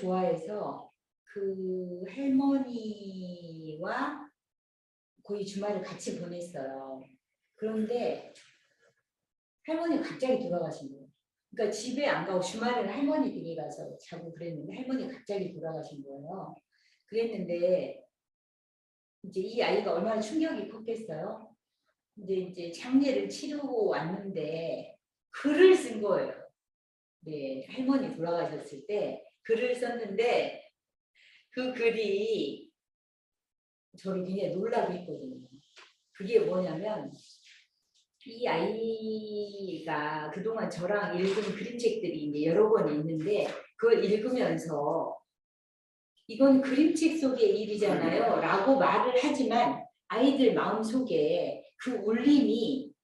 좋아해서 그 할머니와 거의 주말을 같이 보냈어요. 그런데 할머니가 갑자기 돌아가신 거예요. 그러니까 집에 안 가고 주말에는 할머니 댁에 가서 자고 그랬는데 할머니가 갑자기 돌아가신 거예요. 그랬는데 이제 이 아이가 얼마나 충격이 컸겠어요. 이제 장례를 치르고 왔는데 글을 쓴 거예요. 네, 할머니 돌아가셨을 때 글을 썼는데 그 글이 저를 굉장히 놀라게 했거든요. 그게 뭐냐면 이 아이가 그동안 저랑 읽은 그림책들이 이제 여러 권 있는데 그걸 읽으면서 이건 그림책 속의 일이잖아요 라고 말을 하지만 아이들 마음속에 그 울림이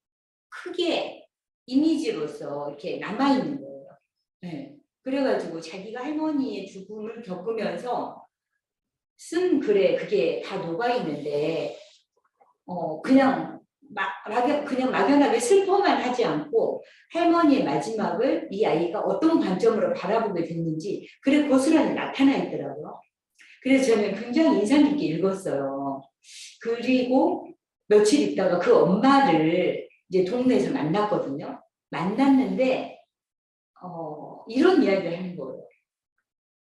크게 이미지로서 이렇게 남아있는 거예요. 네. 그래가지고 자기가 할머니의 죽음을 겪으면서 쓴 글에 그게 다 녹아있는데 그냥 그냥 막연하게 슬퍼만 하지 않고 할머니의 마지막을 이 아이가 어떤 관점으로 바라보게 됐는지 그래 고스란히 나타나 있더라고요. 그래서 저는 굉장히 인상 깊게 읽었어요. 그리고 며칠 있다가 그 엄마를 이제 동네에서 만났거든요. 만났는데 이런 이야기를 하는 거예요.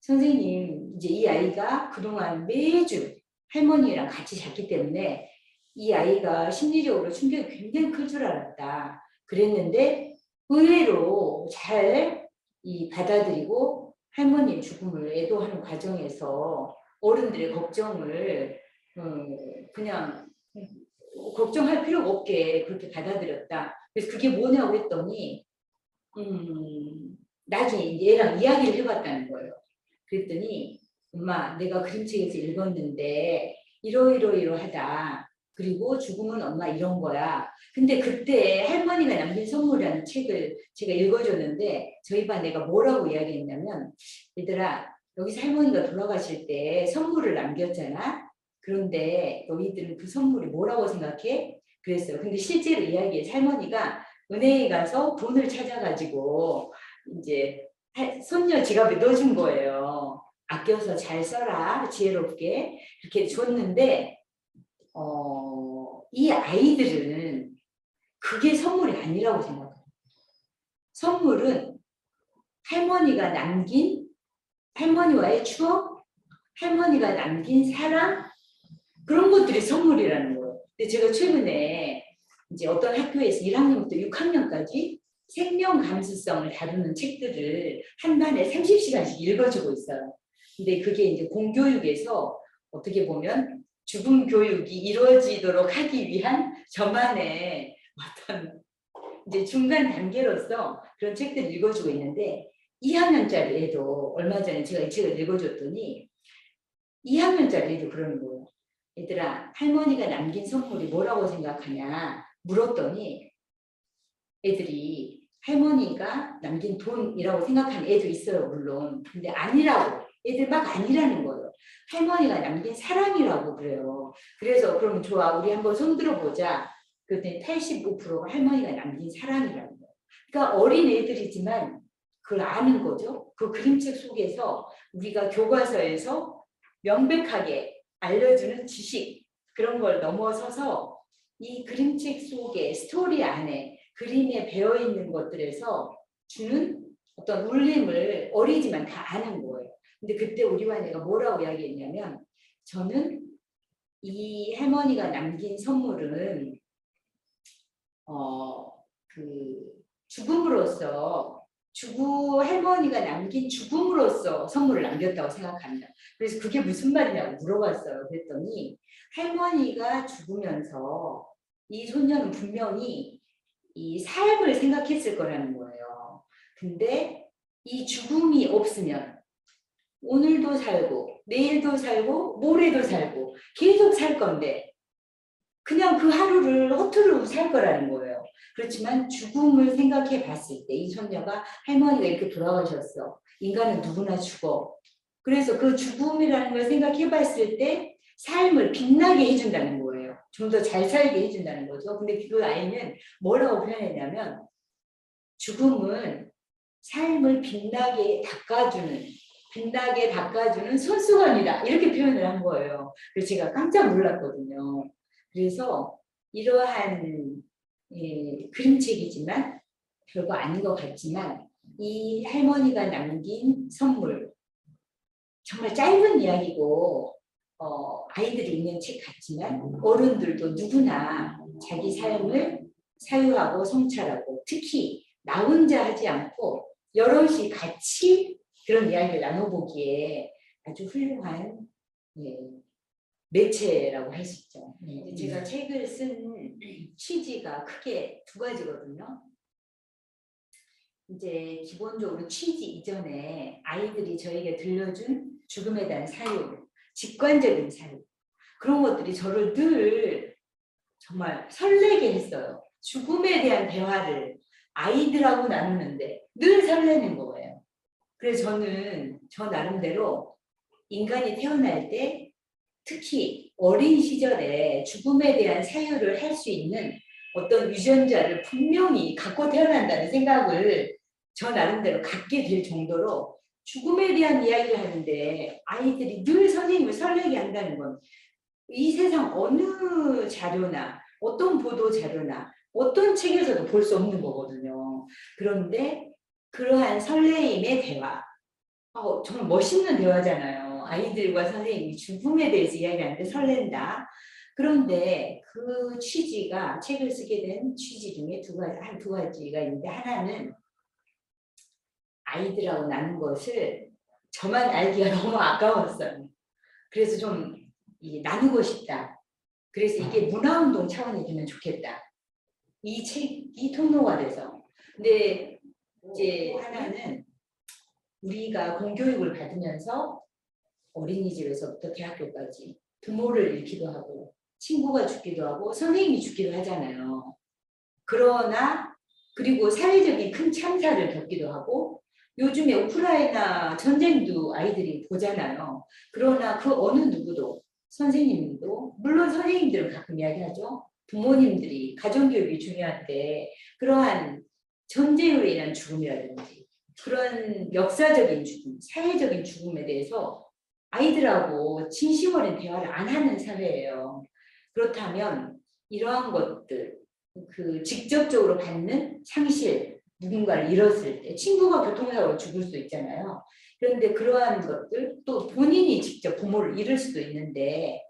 선생님, 이제 이 아이가 그동안 매주 할머니랑 같이 잤기 때문에 이 아이가 심리적으로 충격이 굉장히 클 줄 알았다. 그랬는데 의외로 잘 받아들이고 할머니의 죽음을 애도하는 과정에서 어른들의 걱정을 그냥 걱정할 필요가 없게 그렇게 받아들였다. 그래서 그게 뭐냐고 했더니 나중에 이제 얘랑 이야기를 해봤다는 거예요. 그랬더니 엄마 내가 그림책에서 읽었는데 이러이러이러하다. 그리고 죽음은 엄마 이런 거야. 근데 그때 할머니가 남긴 선물이라는 책을 제가 읽어줬는데 저희 반 애가 뭐라고 이야기했냐면 얘들아 여기서 할머니가 돌아가실 때 선물을 남겼잖아. 그런데 너희들은 그 선물이 뭐라고 생각해? 그랬어요. 근데 실제로 이야기해서 할머니가 은행에 가서 돈을 찾아가지고 이제 손녀 지갑에 넣어준 거예요. 아껴서 잘 써라 지혜롭게 이렇게 줬는데 이 아이들은 그게 선물이 아니라고 생각해요. 선물은 할머니가 남긴 할머니와의 추억, 할머니가 남긴 사랑 그런 것들이 선물이라는 거예요. 근데 제가 최근에 이제 어떤 학교에서 1학년부터 6학년까지 생명 감수성을 다루는 책들을 한 반에 30시간씩 읽어주고 있어요. 근데 그게 이제 공교육에서 어떻게 보면 죽음 교육이 이루어지도록 하기 위한 저만의 어떤 이제 중간 단계로서 그런 책들을 읽어주고 있는데 2학년짜리 애도 얼마 전에 제가 이 책을 읽어줬더니 2학년짜리 애도 그러는 거예요. 얘들아 할머니가 남긴 선물이 뭐라고 생각하냐 물었더니 애들이 할머니가 남긴 돈이라고 생각하는 애도 있어요 물론. 근데 아니라고 애들 막 아니라는 거예요. 할머니가 남긴 사랑이라고 그래요. 그래서 그럼 좋아 우리 한번 손 들어보자. 그랬더니 85%가 할머니가 남긴 사랑이라는 거예요. 그러니까 어린 애들이지만 그걸 아는 거죠. 그 그림책 속에서 우리가 교과서에서 명백하게 알려주는 지식 그런 걸 넘어서서 이 그림책 속에 스토리 안에 그림에 배어있는 것들에서 주는 어떤 울림을 어리지만 다 아는 거예요. 근데 그때 우리 반애가 뭐라고 이야기했냐면 저는 이 할머니가 남긴 선물은 죽음으로써 할머니가 남긴 죽음으로써 선물을 남겼다고 생각합니다. 그래서 그게 무슨 말이냐고 물어봤어요. 그랬더니 할머니가 죽으면서 이 소녀는 분명히 이 삶을 생각했을 거라는 거예요. 근데 이 죽음이 없으면 오늘도 살고 내일도 살고 모레도 살고 계속 살 건데 그냥 그 하루를 허투루 살 거라는 거예요. 그렇지만 죽음을 생각해 봤을 때 이 손녀가 할머니가 이렇게 돌아가셨어. 인간은 누구나 죽어. 그래서 그 죽음이라는 걸 생각해 봤을 때 삶을 빛나게 해준다는 거예요. 좀 더 잘 살게 해준다는 거죠. 근데 그 아이는 뭐라고 표현했냐면 죽음은 삶을 빛나게 닦아주는 빛나게 닦아주는 손수건이다. 이렇게 표현을 한 거예요. 그래서 제가 깜짝 놀랐거든요. 그래서 이러한 그림책이지만 별거 아닌 것 같지만 이 할머니가 남긴 선물 정말 짧은 이야기고 아이들이 읽는 책 같지만 어른들도 누구나 자기 삶을 사유하고 성찰하고 특히 나 혼자 하지 않고 여럿이 같이 그런 이야기를 나눠보기에 아주 훌륭한 매체라고 할 수 있죠. 제가 책을 쓴 취지가 크게 두 가지거든요. 이제 기본적으로 취지 이전에 아이들이 저에게 들려준 죽음에 대한 사유, 직관적인 사유 그런 것들이 저를 늘 정말 설레게 했어요. 죽음에 대한 대화를 아이들하고 나누는데 늘 설레는 거예요. 그래서 저는 저 나름대로 인간이 태어날 때 특히 어린 시절에 죽음에 대한 사유를 할 수 있는 어떤 유전자를 분명히 갖고 태어난다는 생각을 저 나름대로 갖게 될 정도로 죽음에 대한 이야기를 하는데 아이들이 늘 선생님을 설레게 한다는 건 이 세상 어느 자료나 어떤 보도 자료나 어떤 책에서도 볼 수 없는 거거든요. 그런데 그러한 설레임의 대화, 정말 멋있는 대화잖아요. 아이들과 선생님이 죽음에 대해서 이야기하는데 설렌다. 그런데 그 취지가 책을 쓰게 된 취지 중에 한 두 가지가 있는데 하나는 아이들하고 나눈 것을 저만 알기가 너무 아까웠어요. 그래서 좀 나누고 싶다. 그래서 이게 문화운동 차원이 되면 좋겠다. 이 책이 통로가 돼서. 근데 이제 하나는 우리가 공교육을 받으면서 어린이집에서부터 대학교까지 부모를 잃기도 하고 친구가 죽기도 하고 선생님이 죽기도 하잖아요. 그러나 그리고 사회적인 큰 참사를 겪기도 하고 요즘에 우크라이나 전쟁도 아이들이 보잖아요. 그러나 그 어느 누구도 선생님도 물론 선생님들은 가끔 이야기하죠. 부모님들이 가정교육이 중요한데 그러한 전쟁으로 인한 죽음이라든지 그런 역사적인 죽음, 사회적인 죽음에 대해서 아이들하고 진심 어린 대화를 안 하는 사회예요. 그렇다면 이러한 것들, 직접적으로 받는 상실, 누군가를 잃었을 때 친구가 교통사고로 죽을 수도 있잖아요. 그런데 그러한 것들 또 본인이 직접 부모를 잃을 수도 있는데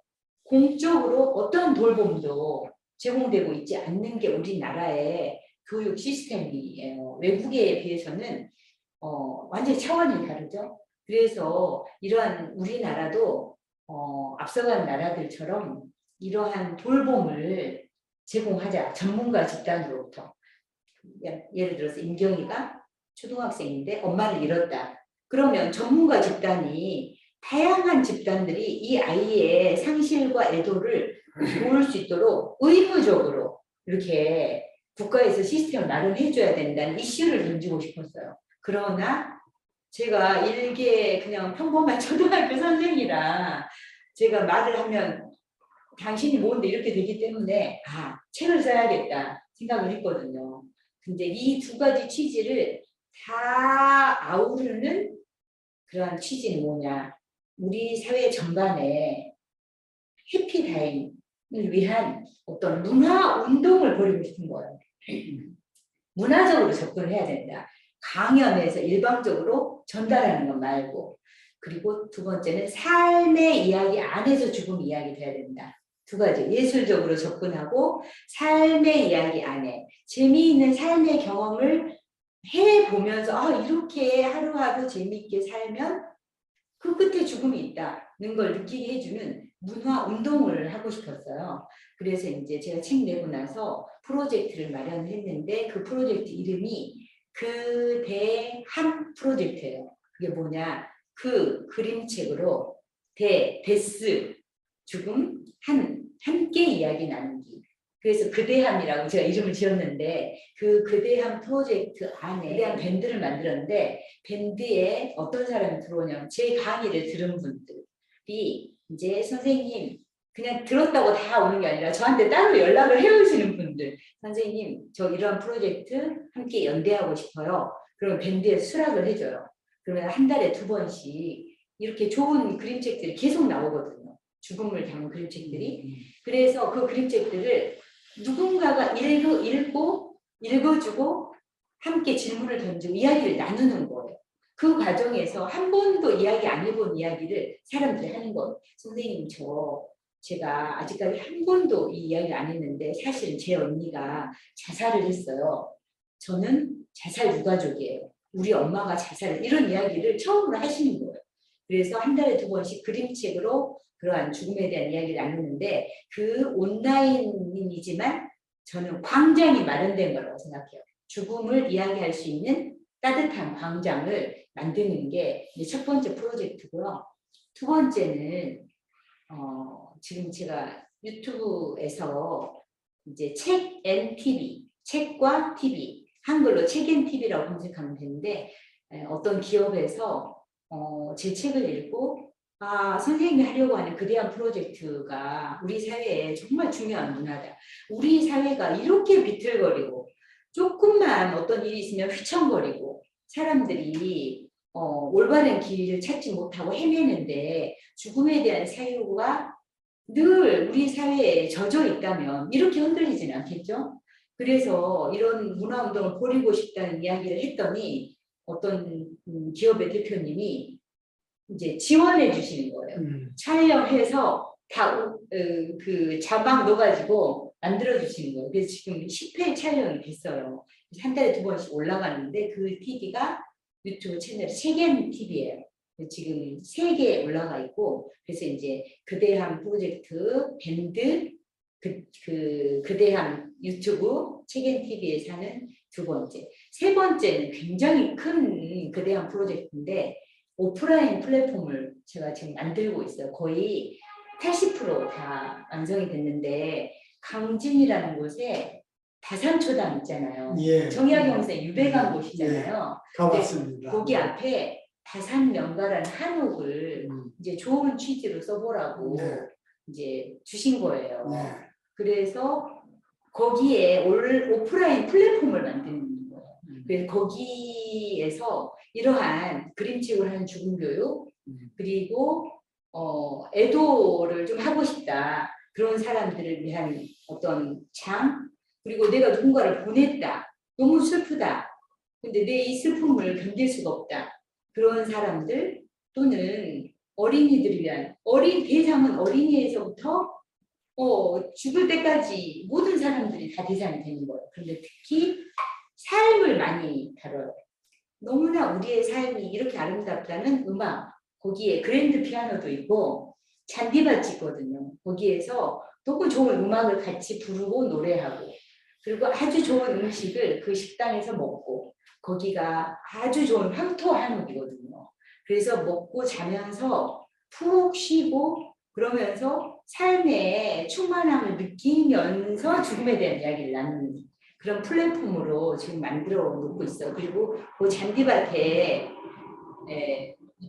공적으로 어떤 돌봄도 제공되고 있지 않는 게 우리나라의 교육 시스템이에요. 외국에 비해서는 완전히 차원이 다르죠. 그래서 이러한 우리나라도 앞서간 나라들처럼 이러한 돌봄을 제공하자. 전문가 집단으로부터. 예를 들어서 임경이가 초등학생인데 엄마를 잃었다. 그러면 전문가 집단이 다양한 집단들이 이 아이의 상실과 애도를 도울 수 있도록 의무적으로 이렇게 국가에서 시스템을 마련해줘야 된다는 이슈를 던지고 싶었어요. 그러나 제가 일개 그냥 평범한 초등학교 선생이라 제가 말을 하면 당신이 뭔데 이렇게 되기 때문에 책을 써야겠다 생각을 했거든요. 근데 이 두 가지 취지를 다 아우르는 그러한 취지는 뭐냐. 우리 사회 전반에 해피타임을 위한 어떤 문화 운동을 벌이고 싶은 거예요. 문화적으로 접근을 해야 된다. 강연에서 일방적으로 전달하는 것 말고. 그리고 두 번째는 삶의 이야기 안에서 죽음 이야기 돼야 된다. 두 가지. 예술적으로 접근하고 삶의 이야기 안에 재미있는 삶의 경험을 해보면서 이렇게 하루하루 재미있게 살면 그 끝에 죽음이 있다는 걸 느끼게 해주는 문화 운동을 하고 싶었어요. 그래서 이제 제가 책 내고 나서 프로젝트를 마련했는데 그 프로젝트 이름이 그대한 프로젝트예요. 그게 뭐냐? 그 그림책으로 데스 죽음 함께 이야기 나누기. 그래서 그대함이라고 제가 이름을 지었는데 그 그대함 프로젝트 안에 대한 밴드를 만들었는데 밴드에 어떤 사람이 들어오냐면 제 강의를 들은 분들이 이제 선생님 그냥 들었다고 다 오는 게 아니라 저한테 따로 연락을 해오시는 분들 선생님 저 이런 프로젝트 함께 연대하고 싶어요. 그럼 밴드에 수락을 해줘요. 그러면 한 달에 2번씩 이렇게 좋은 그림책들이 계속 나오거든요. 죽음을 담은 그림책들이. 그래서 그 그림책들을 누군가가 읽어주고 함께 질문을 던지고 이야기를 나누는 거예요. 그 과정에서 한 번도 이야기 안 해본 이야기를 사람들이 하는 거예요. 선생님, 제가 아직까지 한 번도 이 이야기를 안 했는데 사실 제 언니가 자살을 했어요. 저는 자살 유가족이에요. 우리 엄마가 자살을, 이런 이야기를 처음으로 하시는 거예요. 그래서 한 달에 2번씩 그림책으로 그러한 죽음에 대한 이야기를 나누는데, 그 온라인이지만 저는 광장이 마련된 거라고 생각해요. 죽음을 이야기할 수 있는 따뜻한 광장을 만드는 게 첫 번째 프로젝트고요. 두 번째는 지금 제가 유튜브에서 이제 책 앤 TV, 책과 TV, 한글로 책 앤 TV라고 검색하면 되는데, 어떤 기업에서 제 책을 읽고 선생님이 하려고 하는 그대한 프로젝트가 우리 사회에 정말 중요한 문화다. 우리 사회가 이렇게 비틀거리고 조금만 어떤 일이 있으면 휘청거리고 사람들이 올바른 길을 찾지 못하고 헤매는데 죽음에 대한 사유가 늘 우리 사회에 젖어 있다면 이렇게 흔들리지는 않겠죠? 그래서 이런 문화운동을 벌이고 싶다는 이야기를 했더니 어떤 기업의 대표님이 이제 지원해 주시는 거예요. 촬영해서 다 그 자막 넣어가지고 만들어 주시는 거예요. 그래서 지금 10회 촬영이 됐어요. 한 달에 2번씩 올라가는데 그 TV가 유튜브 채널 책앤 TV예요. 지금 3개 올라가 있고, 그래서 이제 그대함 프로젝트 밴드 그대함 유튜브 책앤 TV에서 하는 2번째. 3번째는 굉장히 큰 그대함 프로젝트인데 오프라인 플랫폼을 제가 지금 만들고 있어요. 거의 80%다 완성이 됐는데, 강진이라는 곳에 다산초당 있잖아요. 예. 정약용세 유배간 곳이잖아요. 예. 가봤습니다. 거기 앞에 다산명가라는 한옥을 이제 좋은 취지로 써보라고 네. 이제 주신 거예요. 네. 그래서 거기에 오프라인 플랫폼을 만드는 거예요. 그래서 거기에서 이러한 그림책을 하는 죽음 교육, 그리고 애도를 좀 하고 싶다, 그런 사람들을 위한 어떤 장, 그리고 내가 누군가를 보냈다, 너무 슬프다, 근데 내 이 슬픔을 견딜 수가 없다, 그런 사람들, 또는 어린이들을 위한 대상은 어린이에서부터 죽을 때까지 모든 사람들이 다 대상이 되는 거예요. 그런데 특히 삶을 많이 다뤄요. 너무나 우리의 삶이 이렇게 아름답다는 음악, 거기에 그랜드 피아노도 있고 잔디밭이 있거든요. 거기에서 너무 좋은 음악을 같이 부르고 노래하고, 그리고 아주 좋은 음식을 그 식당에서 먹고, 거기가 아주 좋은 황토 한옥이거든요. 그래서 먹고 자면서 푹 쉬고 그러면서 삶의 충만함을 느끼면서 죽음에 대한 이야기를 나누는 그런 플랫폼으로 지금 만들어 놓고 있어요. 그리고 그 잔디밭에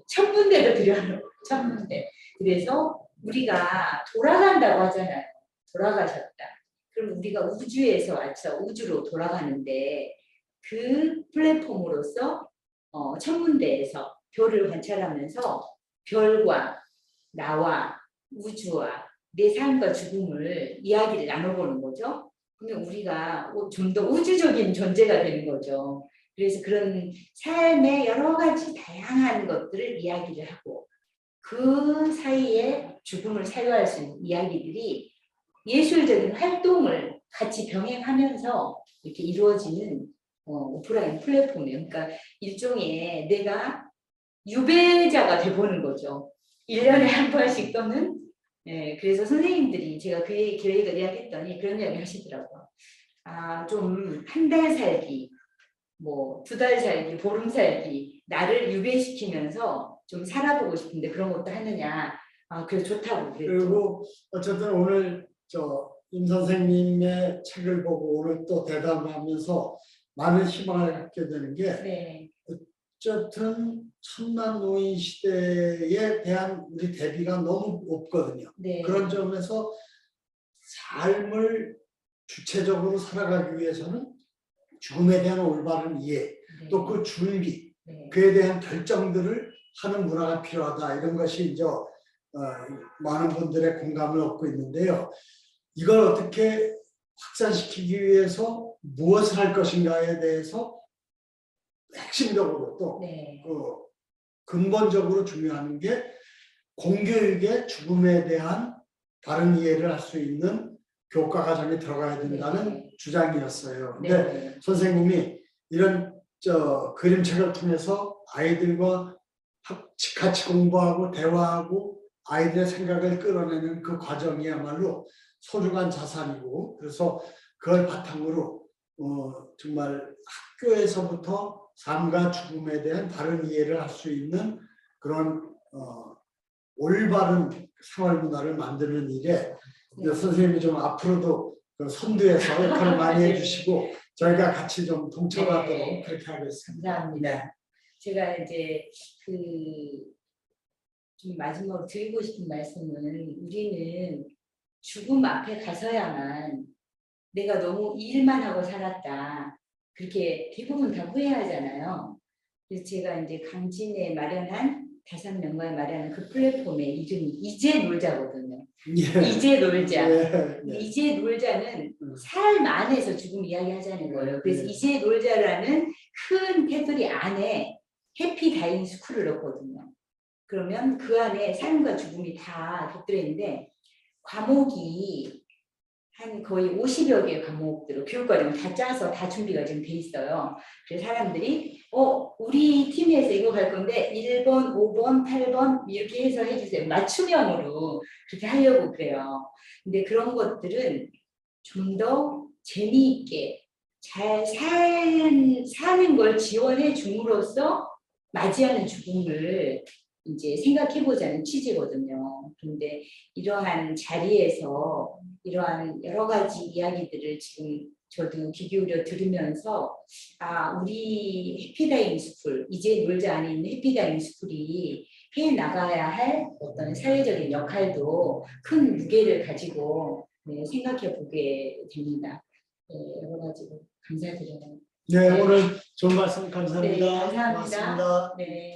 1000군데도 들여놓고, 1000군데. 그래서 우리가 돌아간다고 하잖아요. 돌아가셨다. 그럼 우리가 우주에서 와서 우주로 돌아가는데, 그 플랫폼으로서 1000군데에서 별을 관찰하면서 별과 나와 우주와 내 삶과 죽음을 이야기를 나눠보는 거죠. 그러면 우리가 좀 더 우주적인 존재가 되는 거죠. 그래서 그런 삶의 여러 가지 다양한 것들을 이야기를 하고, 그 사이에 죽음을 사유할 수 있는 이야기들이 예술적인 활동을 같이 병행하면서 이렇게 이루어지는 오프라인 플랫폼이에요. 그러니까 일종의 내가 유배자가 돼보는 거죠. 1년에 한 번씩 또는, 그래서 선생님들이 제가 그 계획을 이야기했더니 그런 이야기 하시더라고요. 좀 한 달 살기, 뭐 2달 살기, 보름 살기, 나를 유배시키면서 좀 살아보고 싶은데 그런 것도 하느냐. 그래서 좋다고 그랬죠. 그리고 어쨌든 오늘 임 선생님의 책을 보고 오늘 또 대담하면서 많은 희망을 갖게 되는 게, 네. 어쨌든 첨단 노인 시대에 대한 우리 대비가 너무 없거든요. 네. 그런 점에서 삶을 주체적으로 살아가기 위해서는 죽음에 대한 올바른 이해, 네. 또 그 준비, 네. 그에 대한 결정들을 하는 문화가 필요하다. 이런 것이 이제 많은 분들의 공감을 얻고 있는데요. 이걸 어떻게 확산시키기 위해서 무엇을 할 것인가에 대해서 핵심적으로 또 네. 근본적으로 중요한 게 공교육의 죽음에 대한 바른 이해를 할 수 있는 교과 과정에 들어가야 된다는 네. 주장이었어요. 근데 네. 선생님이 이런 그림책을 통해서 아이들과 같이 공부하고 대화하고 아이들의 생각을 끌어내는 그 과정이야말로 소중한 자산이고, 그래서 그걸 바탕으로 정말 학교에서부터 삶과 죽음에 대한 바른 이해를 할 수 있는 그런 올바른 생활 문화를 만드는 일에 네. 선생님이 좀 앞으로도 그 선두에서 역할을 많이 네. 해주시고 저희가 같이 좀 동참하도록 네. 그렇게 하겠습니다. 감사합니다. 제가 이제 좀 마지막으로 드리고 싶은 말씀은, 우리는 죽음 앞에 가서야만 내가 너무 일만 하고 살았다, 그렇게 대부분 다 후회하잖아요. 그래서 제가 이제 강진에 마련한 5명과 마련한 그 플랫폼의 이름이 이제 놀자거든요. 예. 이제 놀자. 예. 예. 이제 놀자는 삶 안에서 죽음 이야기하자는 거예요. 그래서 예. 이제 놀자라는 큰 테두리 안에 해피 다잉 스쿨을 넣거든요. 그러면 그 안에 삶과 죽음이 다 곁들여 있는데, 과목이 한 거의 50여 개의 과목들로 교육과정을 다 짜서 다 준비가 지금 돼 있어요. 그래서 사람들이 우리 팀에서 이거 갈 건데 1번, 5번, 8번 이렇게 해서 해주세요. 맞춤형으로 그렇게 하려고 그래요. 근데 그런 것들은 좀 더 재미있게 잘 사는 걸 지원해 줌으로써 맞이하는 죽음을 이제 생각해보자는 취지거든요. 그런데 이러한 자리에서 이러한 여러 가지 이야기들을 지금 저도 귀 기울여 들으면서, 우리 해피다잉 스쿨, 이제 놀자 안에 있는 해피다잉 스쿨이 해 나가야 할 어떤 사회적인 역할도 큰 무게를 가지고 생각해 보게 됩니다. 여러 가지로 감사드려요. 네, 오늘 좋은 말씀 감사합니다. 네, 감사합니다. 고맙습니다. 네.